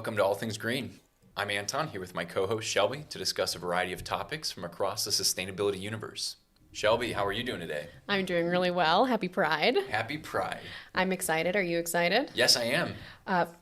welcome to All Things Green. I'm Anton, here with my co-host Shelby to discuss a variety of topics from across the sustainability universe. Shelby, how are you doing today? I'm doing really well. Happy Pride. Happy Pride. I'm excited. Are you excited? Yes, I am.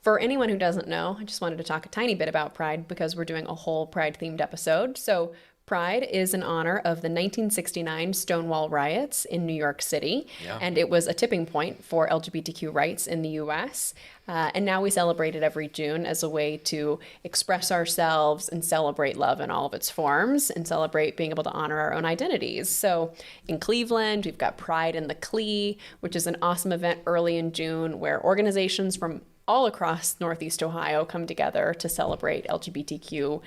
For anyone who doesn't know, I just wanted to talk a tiny bit about Pride because we're doing a whole Pride-themed episode. So Pride is in honor of the 1969 Stonewall riots in New York City, and it was a tipping point for LGBTQ rights in the U.S., and now we celebrate it every June as a way to express ourselves and celebrate love in all of its forms and celebrate being able to honor our own identities. So in Cleveland, we've got Pride in the Clee, which is an awesome event early in June where organizations from all across Northeast Ohio come together to celebrate LGBTQ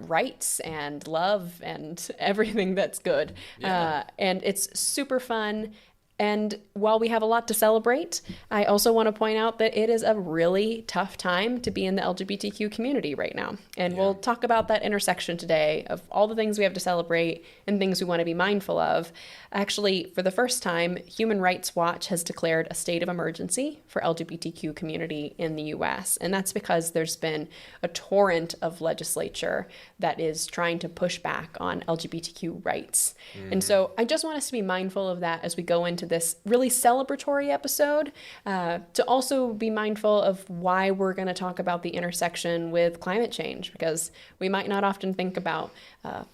rights and love and everything that's good. And it's super fun. And while we have a lot to celebrate, I also want to point out that it is a really tough time to be in the LGBTQ community right now. And we'll talk about that intersection today of all the things we have to celebrate and things we want to be mindful of. Actually, for the first time, Human Rights Watch has declared a state of emergency for LGBTQ community in the U.S. And that's because there's been a torrent of legislature that is trying to push back on LGBTQ rights. And so I just want us to be mindful of that as we go into this really celebratory episode, to also be mindful of why we're going to talk about the intersection with climate change, because we might not often think about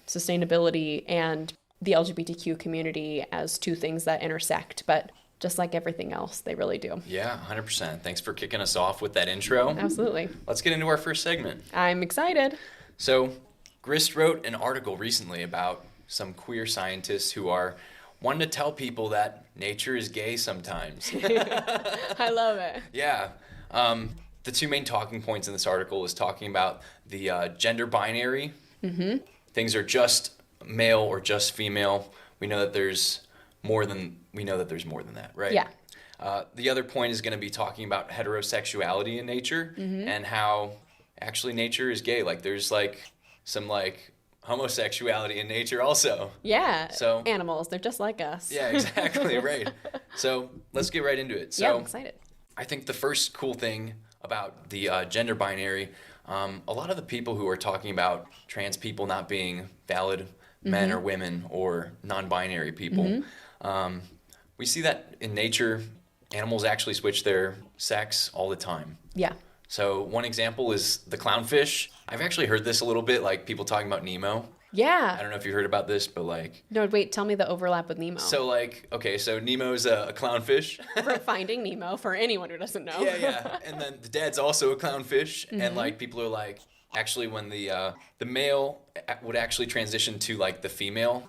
sustainability and the LGBTQ community as two things that intersect, but just like everything else, they really do. Yeah, 100%. Thanks for kicking us off with that intro. Absolutely. Let's get into our first segment. I'm excited. So, Grist wrote an article recently about some queer scientists who are wanting to tell people that nature is gay sometimes. I love it. Yeah. The two main talking points in this article is talking about the gender binary. Things are just male or just female. We know that there's more than that, right? Yeah. The other point is going to be talking about heterosexuality in nature and how actually nature is gay. Like there's like some like homosexuality in nature also. Yeah. So animals, they're just like us. Yeah, exactly. Right. So let's get right into it. So yeah, I'm excited. I think the first cool thing about the gender binary, a lot of the people who are talking about trans people not being valid men or women or non-binary people, we see that in nature, animals actually switch their sex all the time. Yeah. So one example is the clownfish. I've actually heard this a little bit, like people talking about Nemo. Yeah. I don't know if you heard about this, but like... No, wait, tell me the overlap with Nemo. So like, okay, so Nemo's a clownfish. For Finding Nemo, for anyone who doesn't know. Yeah. And then the dad's also a clownfish. And like people are like, actually when the male would actually transition to like the female,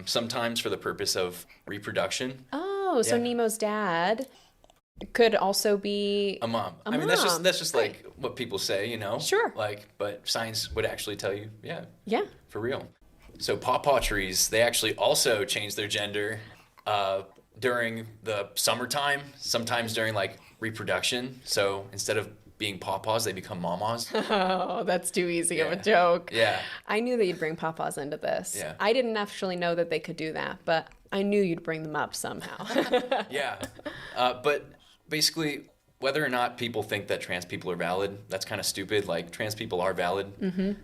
sometimes for the purpose of reproduction. Oh, so Nemo's dad could also be a mom. I mean, that's just right. like what people say, you know? Sure. Like, but science would actually tell you, yeah, for real. So pawpaw trees, they actually also change their gender during the summertime, sometimes during like reproduction. So instead of being pawpaws, they become mamas. Oh, that's too easy of a joke. Yeah. I knew that you'd bring pawpaws into this. Yeah. I didn't actually know that they could do that, but I knew you'd bring them up somehow. Yeah. But basically, whether or not people think that trans people are valid, that's kind of stupid. Like, trans people are valid.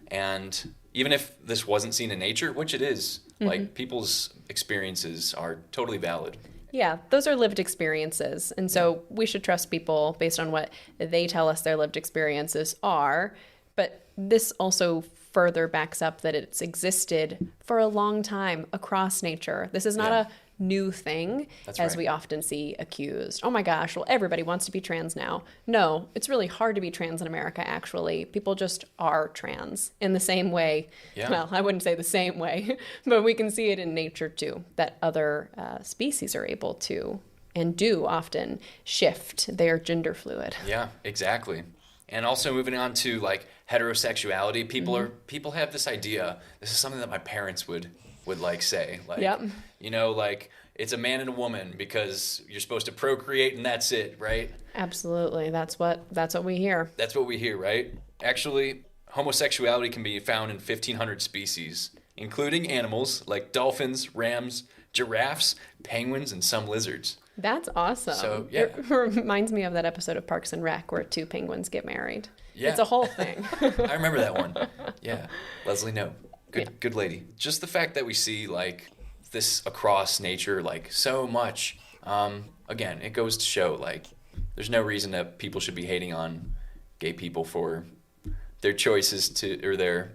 And even if this wasn't seen in nature, which it is, like, people's experiences are totally valid. Yeah, those are lived experiences. And so we should trust people based on what they tell us their lived experiences are. But this also further backs up that it's existed for a long time across nature. This is not a new thing, as we often see accused. Oh my gosh, well, everybody wants to be trans now. No, it's really hard to be trans in America, actually. People just are trans in the same way. Yeah. Well, I wouldn't say the same way, but we can see it in nature too, that other species are able to and do often shift their gender fluid. Yeah, exactly. And also moving on to like heterosexuality, people have this idea. This is something that my parents would like say, like, you know, like it's a man and a woman because you're supposed to procreate and that's it, right? Absolutely. That's what we hear. That's what we hear, right? Actually, homosexuality can be found in 1,500 species, including animals like dolphins, rams, giraffes, penguins, and some lizards. That's awesome. So, yeah. It reminds me of that episode of Parks and Rec where two penguins get married. Yeah. It's a whole thing. I remember that one. Yeah. Leslie Knope. Good lady. Just the fact that we see like this across nature, like so much, again, it goes to show like there's no reason that people should be hating on gay people for their choices or their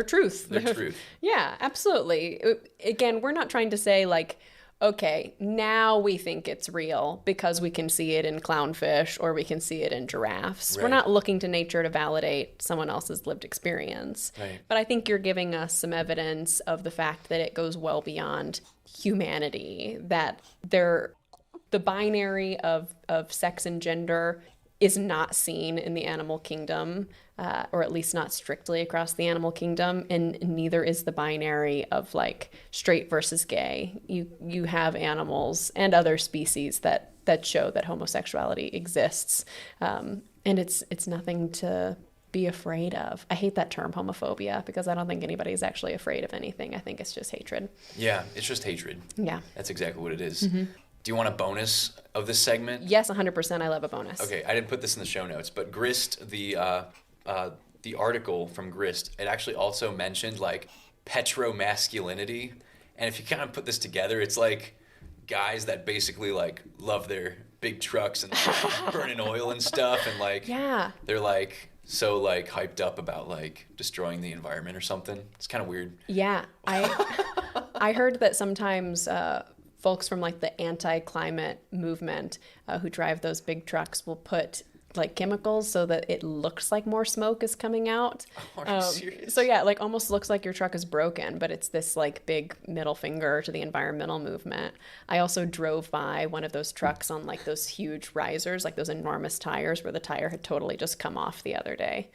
truth. Their truth. Yeah, absolutely. Again, we're not trying to say like, okay, now we think it's real because we can see it in clownfish or we can see it in giraffes. Right. We're not looking to nature to validate someone else's lived experience. Right. But I think you're giving us some evidence of the fact that it goes well beyond humanity, that the binary of sex and gender is not seen in the animal kingdom, or at least not strictly across the animal kingdom, and neither is the binary of like straight versus gay. You have animals and other species that show that homosexuality exists, and it's nothing to be afraid of. I hate that term homophobia because I don't think anybody's actually afraid of anything. I think it's just hatred. Yeah, it's just hatred. Yeah. That's exactly what it is. Mm-hmm. Do you want a bonus of this segment? Yes, 100%. I love a bonus. Okay, I didn't put this in the show notes, but Grist, the article from Grist, it actually also mentioned like petromasculinity. And if you kind of put this together, it's like guys that basically like love their big trucks and burning oil and stuff, and like they're like so like hyped up about like destroying the environment or something. It's kind of weird. Yeah, I heard that sometimes folks from like the anti-climate movement who drive those big trucks will put like chemicals so that it looks like more smoke is coming out. Oh, are you serious? So yeah, like almost looks like your truck is broken, but it's this like big middle finger to the environmental movement. I also drove by one of those trucks on like those huge risers, like those enormous tires where the tire had totally just come off the other day.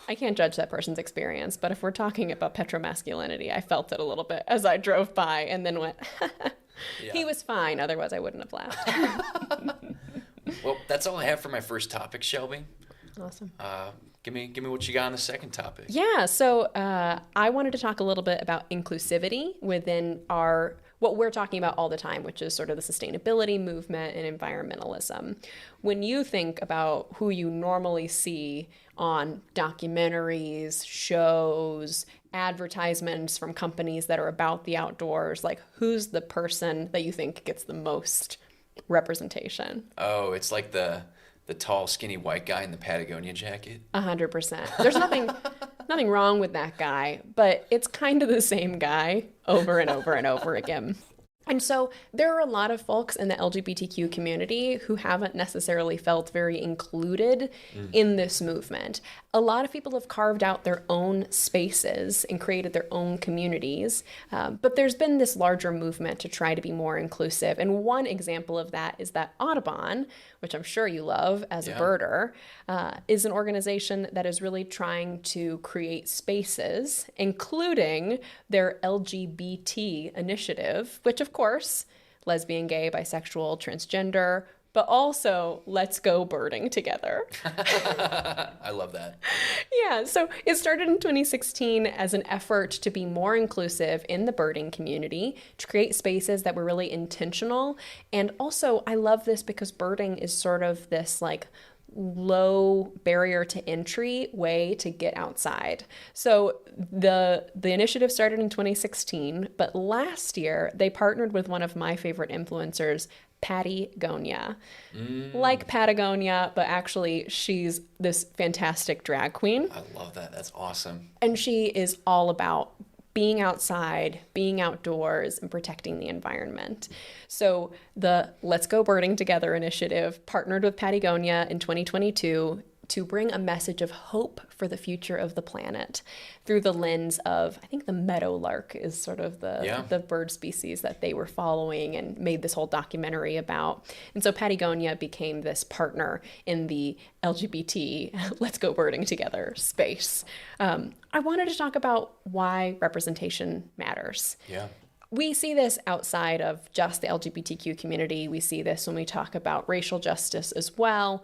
I can't judge that person's experience, but if we're talking about petromasculinity, I felt it a little bit as I drove by and then went, He was fine. Otherwise, I wouldn't have laughed. Well, that's all I have for my first topic, Shelby. Awesome. Give me what you got on the second topic. Yeah, so I wanted to talk a little bit about inclusivity within what we're talking about all the time, which is sort of the sustainability movement and environmentalism. When you think about who you normally see on documentaries, shows, advertisements from companies that are about the outdoors, like who's the person that you think gets the most representation? Oh, it's like the tall, skinny white guy in the Patagonia jacket. 100%. There's nothing wrong with that guy, but it's kind of the same guy over and over and over again. And so there are a lot of folks in the LGBTQ community who haven't necessarily felt very included in this movement. A lot of people have carved out their own spaces and created their own communities, but there's been this larger movement to try to be more inclusive. And one example of that is that Audubon, which I'm sure you love as a birder, is an organization that is really trying to create spaces, including their LGBT initiative, which of course, lesbian, gay, bisexual, transgender, but also let's go birding together. I love that. Yeah, so it started in 2016 as an effort to be more inclusive in the birding community, to create spaces that were really intentional. And also, I love this because birding is sort of this like low barrier to entry way to get outside. So the initiative started in 2016, but last year they partnered with one of my favorite influencers, Patagonia. Like Patagonia, but actually she's this fantastic drag queen. I love that. That's awesome. And she is all about being outside, being outdoors, and protecting the environment. So the Let's Go Birding Together initiative partnered with Patagonia in 2022 to bring a message of hope for the future of the planet through the lens of, I think the meadowlark is sort of the bird species that they were following and made this whole documentary about. And so Patagonia became this partner in the LGBT Let's Go Birding Together space. I wanted to talk about why representation matters. Yeah. We see this outside of just the LGBTQ community. We see this when we talk about racial justice as well.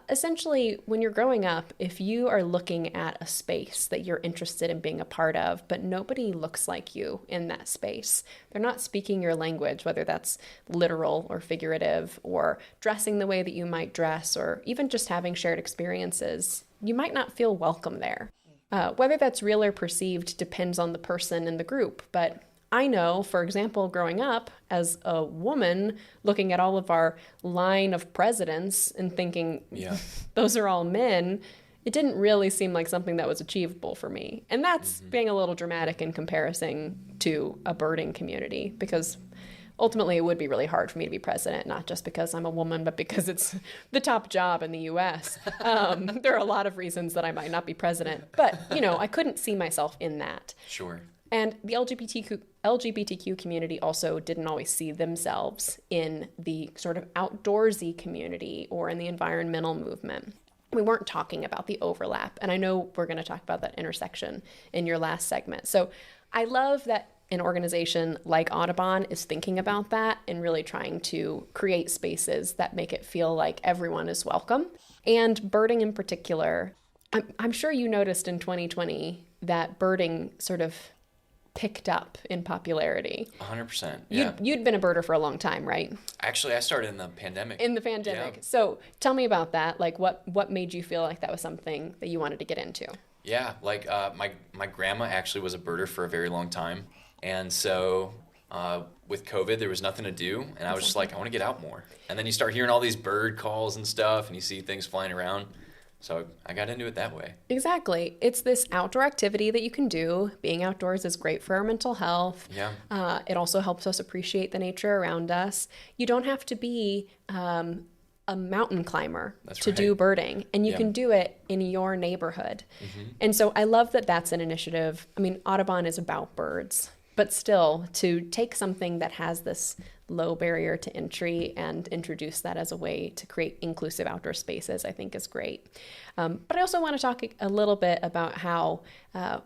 Essentially, when you're growing up, if you are looking at a space that you're interested in being a part of, but nobody looks like you in that space, they're not speaking your language, whether that's literal or figurative, or dressing the way that you might dress, or even just having shared experiences, you might not feel welcome there. Whether that's real or perceived depends on the person in the group, but I know, for example, growing up as a woman, looking at all of our line of presidents and thinking, those are all men, it didn't really seem like something that was achievable for me. And that's being a little dramatic in comparison to a birding community, because ultimately it would be really hard for me to be president, not just because I'm a woman, but because it's the top job in the U.S. There are a lot of reasons that I might not be president, but, I couldn't see myself in that. Sure. And the LGBTQ community also didn't always see themselves in the sort of outdoorsy community or in the environmental movement. We weren't talking about the overlap. And I know we're going to talk about that intersection in your last segment. So I love that an organization like Audubon is thinking about that and really trying to create spaces that make it feel like everyone is welcome. And birding in particular, I'm sure you noticed in 2020 that birding sort of picked up in popularity. 100%. Yeah. You'd been a birder for a long time, right? Actually, I started in the pandemic. Yeah. So tell me about that. Like, what made you feel like that was something that you wanted to get into? Yeah, like my grandma actually was a birder for a very long time. And so with COVID, there was nothing to do. And I was just like, I want to get out more. And then you start hearing all these bird calls and stuff, and you see things flying around. So I got into it that way. Exactly. It's this outdoor activity that you can do. Being outdoors is great for our mental health. Yeah. It also helps us appreciate the nature around us. You don't have to be a mountain climber to do birding, and you can do it in your neighborhood. And so I love that that's an initiative. I mean, Audubon is about birds, but still to take something that has this low barrier to entry and introduce that as a way to create inclusive outdoor spaces, I think is great. But I also want to talk a little bit about how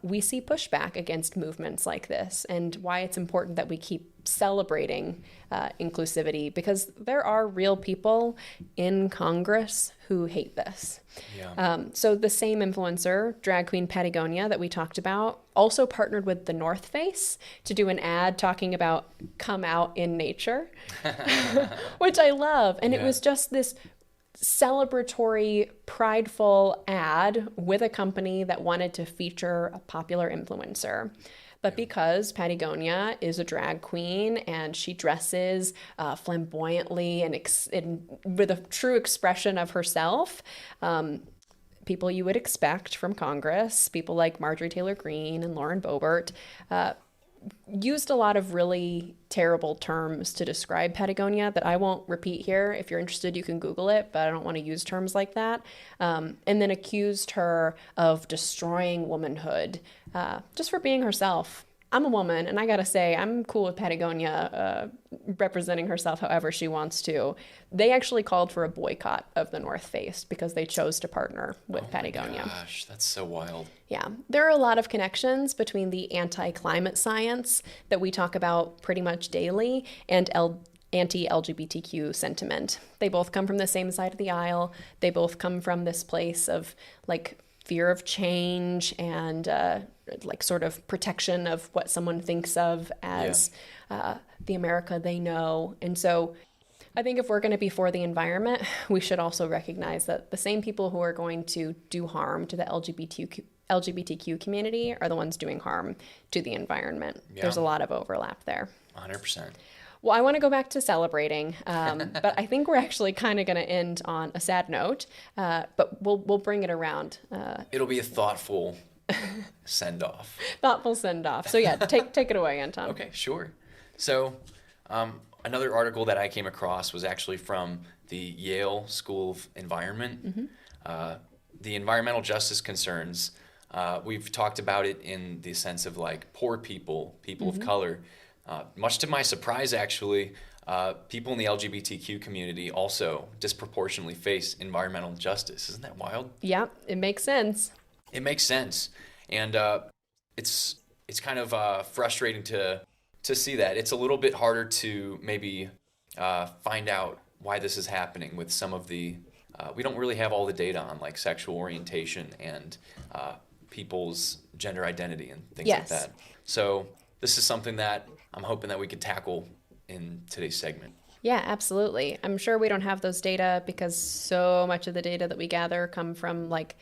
we see pushback against movements like this and why it's important that we keep celebrating inclusivity, because there are real people in Congress who hate this. Yeah. So the same influencer, drag queen Patagonia, that we talked about, also partnered with the North Face to do an ad talking about come out in nature, which I love. And it was just this celebratory, prideful ad with a company that wanted to feature a popular influencer. But because Patagonia is a drag queen and she dresses flamboyantly and with a true expression of herself, people you would expect from Congress, people like Marjorie Taylor Greene and Lauren Boebert, used a lot of really terrible terms to describe Patagonia that I won't repeat here. If you're interested, you can Google it, but I don't want to use terms like that. And then accused her of destroying womanhood just for being herself. I'm a woman, and I gotta say, I'm cool with Patagonia representing herself however she wants to. They actually called for a boycott of the North Face because they chose to partner with Patagonia. Oh my gosh, that's so wild. Yeah, there are a lot of connections between the anti-climate science that we talk about pretty much daily and anti-LGBTQ sentiment. They both come from the same side of the aisle. They both come from this place of like fear of change and like sort of protection of what someone thinks of as the America they know. And so I think if we're going to be for the environment, we should also recognize that the same people who are going to do harm to the LGBTQ community are the ones doing harm to the environment. Yeah. There's a lot of overlap there. 100%. Well, I want to go back to celebrating, but I think we're actually kind of going to end on a sad note, but we'll bring it around. It'll be a thoughtful send-off. Thoughtful send-off. So yeah, take it away, Anton. Okay, sure. So another article that I came across was actually from the Yale School of Environment. The environmental justice concerns, we've talked about it in the sense of like poor people, people of color. Much to my surprise, actually, people in the LGBTQ community also disproportionately face environmental injustice. Isn't that wild? Yeah, it makes sense. It makes sense. And it's kind of frustrating to to see that. It's a little bit harder to maybe find out why this is happening with some of the, we don't really have all the data on like sexual orientation and people's gender identity and things like that. So this is something that I'm hoping that we could tackle in today's segment. Yeah, absolutely. I'm sure we don't have those data because so much of the data that we gather come from like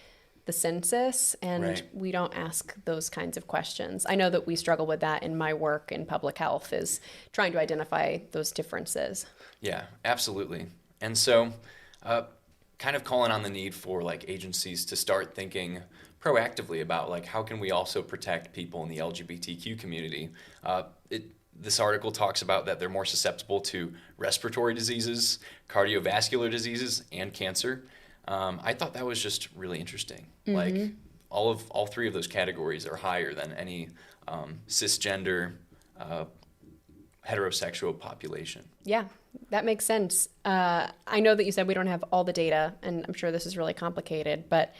the census, and we don't ask those kinds of questions. I know that we struggle with that in my work in public health, is trying to identify those differences. Yeah, absolutely. And so kind of calling on the need for like agencies to start thinking proactively about like how can we also protect people in the LGBTQ community. This article talks about that they're more susceptible to respiratory diseases, cardiovascular diseases, and cancer. I thought that was just really interesting. Like all three of those categories are higher than any cisgender heterosexual population. Yeah, that makes sense. I know that you said we don't have all the data, and I'm sure this is really complicated, but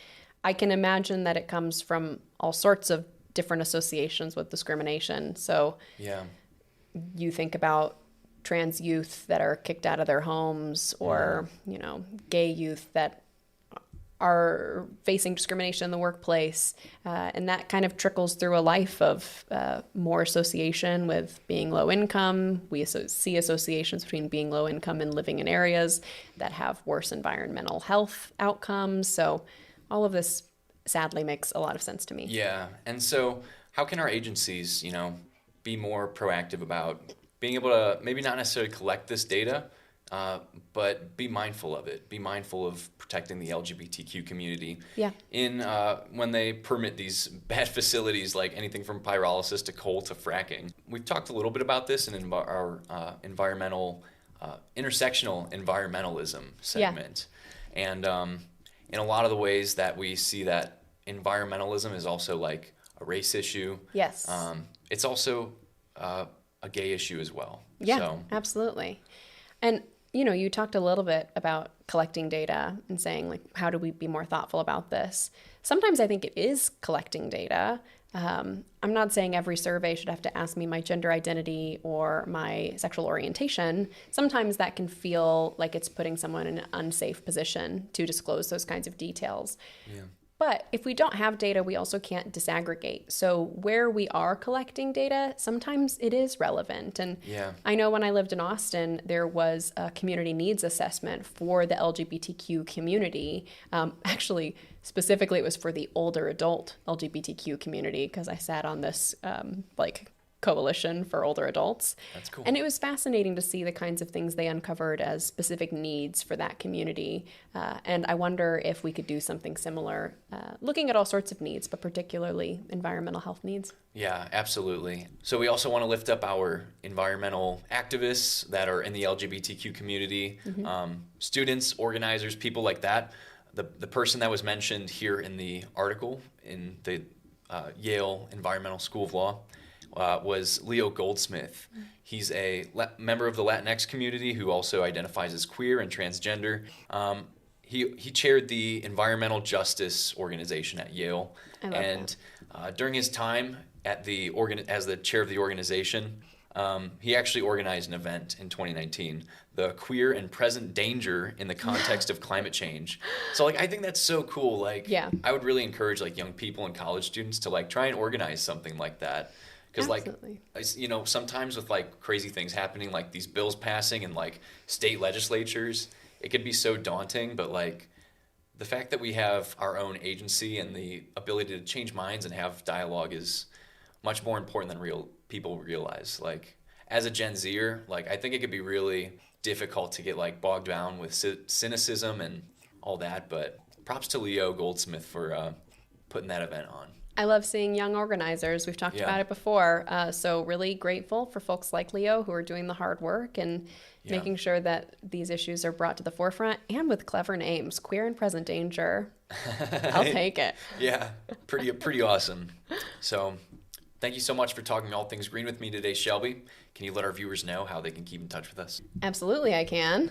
I can imagine that it comes from all sorts of different associations with discrimination. So you think about trans youth that are kicked out of their homes, or, gay youth that are facing discrimination in the workplace. And that kind of trickles through a life of more association with being low income. We see associations between being low income and living in areas that have worse environmental health outcomes. So all of this sadly makes a lot of sense to me. Yeah. And so how can our agencies, be more proactive about being able to maybe not necessarily collect this data, but be mindful of it. Be mindful of protecting the LGBTQ community. Yeah. In when they permit these bad facilities, like anything from pyrolysis to coal to fracking. We've talked a little bit about this in our intersectional environmentalism segment, and in a lot of the ways that we see that environmentalism is also like a race issue. Yes. It's also a gay issue as well. Yeah, absolutely. And, you talked a little bit about collecting data and saying, like, how do we be more thoughtful about this? Sometimes I think it is collecting data. I'm not saying every survey should have to ask me my gender identity or my sexual orientation. Sometimes that can feel like it's putting someone in an unsafe position to disclose those kinds of details. Yeah. But if we don't have data, we also can't disaggregate. So where we are collecting data, sometimes it is relevant. And I know when I lived in Austin, there was a community needs assessment for the LGBTQ community. Actually, specifically, it was for the older adult LGBTQ community, because I sat on this coalition for older adults. That's cool. And it was fascinating to see the kinds of things they uncovered as specific needs for that community. And I wonder if we could do something similar, looking at all sorts of needs, but particularly environmental health needs. Yeah, absolutely. So we also want to lift up our environmental activists that are in the LGBTQ community, students, organizers, people like that. The person that was mentioned here in the article in the Yale Environmental School of Law was Leo Goldsmith. He's a member of the Latinx community who also identifies as queer and transgender. He chaired the Environmental Justice Organization at Yale. And during his time at as the chair of the organization, he actually organized an event in 2019, the Queer and Present Danger in the Context of Climate Change. So I think that's so cool. I would really encourage young people and college students to try and organize something like that. Because sometimes with crazy things happening, like these bills passing and state legislatures, it could be so daunting. But the fact that we have our own agency and the ability to change minds and have dialogue is much more important than people realize. As a Gen Zer, I think it could be really difficult to get bogged down with cynicism and all that. But props to Leo Goldsmith for putting that event on. I love seeing young organizers. We've talked about it before. So really grateful for folks like Leo who are doing the hard work and making sure that these issues are brought to the forefront, and with clever names. Queer and Present Danger. I'll take it. Yeah, pretty awesome. So thank you so much for talking all things green with me today, Shelby. Can you let our viewers know how they can keep in touch with us? Absolutely, I can.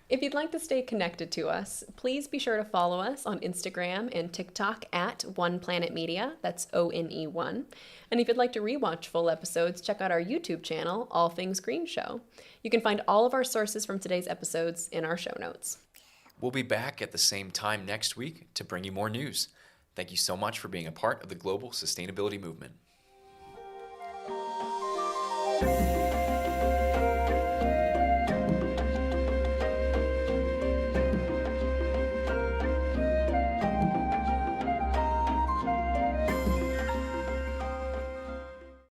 If you'd like to stay connected to us, please be sure to follow us on Instagram and TikTok at One Planet Media. That's ONE1. And if you'd like to rewatch full episodes, check out our YouTube channel, All Things Green Show. You can find all of our sources from today's episodes in our show notes. We'll be back at the same time next week to bring you more news. Thank you so much for being a part of the global sustainability movement.